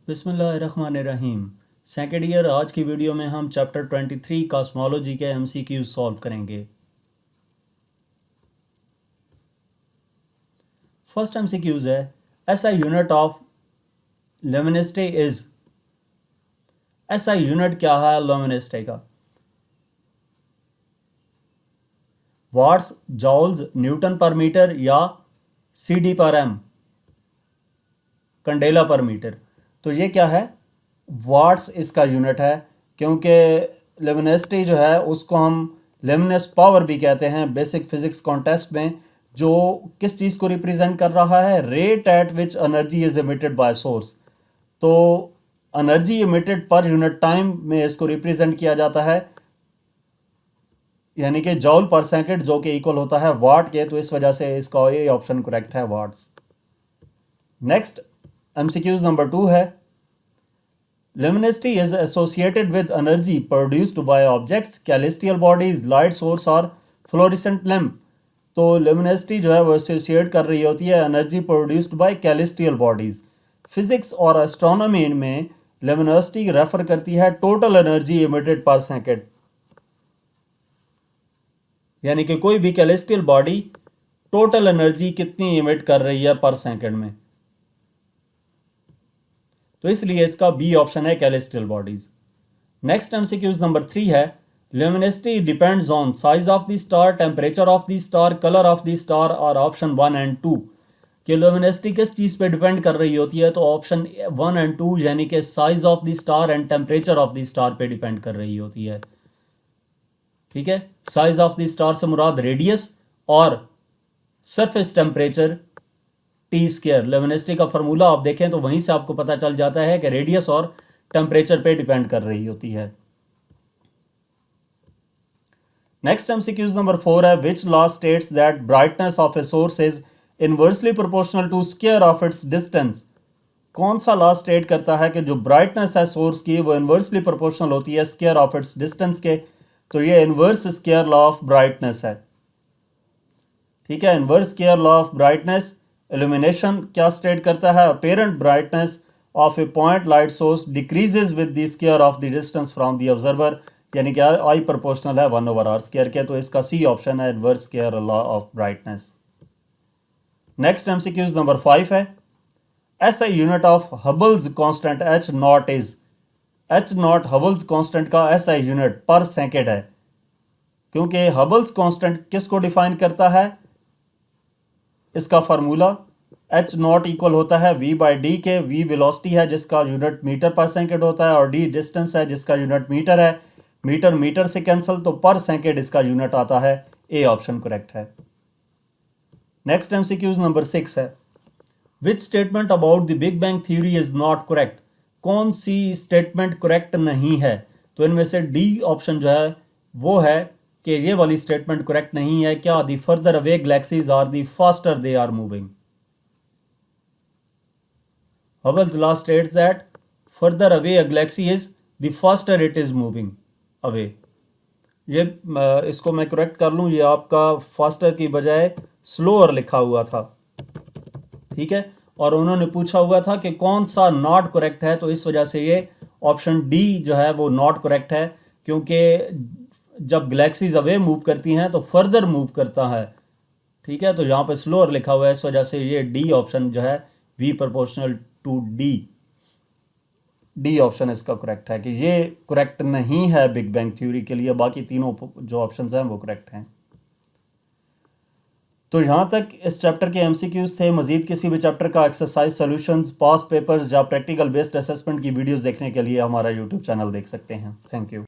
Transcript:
बिस्मिल्लाहिर्रहमानिर्रहीम। Second year आज की वीडियो में हम चैप्टर 23 कॉस्मोलॉजी के एमसीक्यू सॉल्व करेंगे। फर्स्ट एमसीक्यूज है SI unit of luminosity is. SI unit क्या है ल्यूमिनिसिटी का? Watts, joules, newton per metre or CD per M, candela per metre. तो ये क्या है? वाट्स इसका यूनिट है, क्योंकि ल्यूमिनिसिटी जो है उसको हम ल्यूमिनस पावर भी कहते हैं बेसिक फिजिक्स कॉन्टेस्ट में। जो किस चीज़ को रिप्रेजेंट कर रहा है? Rate at which energy is emitted by source. तो energy emitted per unit time में इसको रिप्रेजेंट किया जाता है, यानी कि जॉल पर सेकंड, जो कि इक्वल होता है वाट के। तो इस वजह से इसका ये ऑप्शन करेक्ट है, वाट्स। नेक्स्ट एमसीक्यूज नंबर 2 है luminosity is associated with energy produced by objects, celestial bodies, light source और fluorescent lamp। तो luminosity जो है वो एसोसिएट कर रही होती है energy produced by celestial bodies. Physics और एस्ट्रोनॉमी में luminosity रेफर करती है total energy emitted per second, यानी कि कोई भी कैलिस्टियल बॉडी टोटल एनर्जी कितनी इमिट कर रही है पर सेकेंड में। तो इसलिए इसका बी ऑप्शन है, celestial bodies. Next MCQs number 3 है luminosity depends on size of the star, temperature of the star, colour of the star और ऑप्शन 1 एंड 2। कि ल्यूमिनिसिटी किस चीज़ पे डिपेंड कर रही होती है? तो ऑप्शन 1 एंड 2 यानी कि size of the star and temperature of the star पे डिपेंड कर रही होती है। ठीक है, साइज ऑफ द स्टार से मुराद रेडियस और सरफेस टेम्परेचर टी स्क्वायर। ल्यूमिनिसिटी का फार्मूला आप देखें तो वहीं से आपको पता चल जाता है कि रेडियस और टेम्परेचर पे डिपेंड कर रही होती है। नेक्स्ट एमसीक्यूज नंबर 4 है which law states that brightness of a source is inversely proportional to square of its distance. कौन सा लॉ स्टेट करता है कि जो ब्राइटनेस है सोर्स की वो इनवर्सली प्रोपोर्शनल होती है स्क्वायर ऑफ इट्स डिस्टेंस के? तो ये inverse square law of brightness है। ठीक है, inverse square law of brightness. Illumination क्या स्टेट करता है? Apparent brightness of A point light source decreases with the square of the distance from the observer, यानी कि आई प्रोपोर्शनल है 1/r स्क्वायर के। तो इसका सी ऑप्शन है, inverse square law of brightness. Next MCQs number 5 है SI unit of हबल्स constant H not is. H not हबल्स constant का SI unit पर सेकेंड है, क्योंकि हबल्स कांस्टेंट किसको डिफाइन करता है? इसका फार्मूला एच नॉट इक्वल होता है वी बाई डी के। वी वेलोसिटी है जिसका यूनिट मीटर पर सेकेंड होता है और डी डिस्टेंस है जिसका यूनिट मीटर है। मीटर मीटर से कैंसिल, तो पर सेकेंड इसका यूनिट आता है। ए ऑप्शन करेक्ट है। नेक्स्ट एमसीक्यूज नंबर 6 है which statement about the big bang theory is not correct. कौन सी स्टेटमेंट करेक्ट नहीं है? तो इनमें से डी ऑप्शन जो है वो है कि ये वाली स्टेटमेंट करेक्ट नहीं है। क्या? The further away galaxies are the faster they are moving. Hubble's law states that further away a galaxy is the faster it is moving away। ये इसको मैं करेक्ट कर लूँ, ये आपका फास्टर की बजाय स्लोअर लिखा हुआ था। ठीक है, और उन्होंने पूछा हुआ था कि कौन सा नॉट करेक्ट है, तो इस वजह से ये ऑप्शन डी जो है वो नॉट करेक्ट है, क्योंकि जब गैलेक्सीज अवे मूव करती हैं तो फर्दर मूव करता है। ठीक है, तो यहाँ पे स्लोअर लिखा हुआ है, इस वजह से ये डी ऑप्शन जो है V proportional to D option इसका करेक्ट है कि ये करेक्ट नहीं है बिग बैंग थ्योरी के लिए। बाकी तीनों जो ऑप्शंस हैं वो करेक्ट हैं। तो यहाँ तक इस चैप्टर के एमसीक्यूज थे। मजीद किसी भी चैप्टर का एक्सरसाइज सॉल्यूशंस, पास पेपर्स या प्रैक्टिकल बेस्ड असेसमेंट की वीडियोस देखने के लिए हमारा यूट्यूब चैनल देख सकते हैं। Thank you.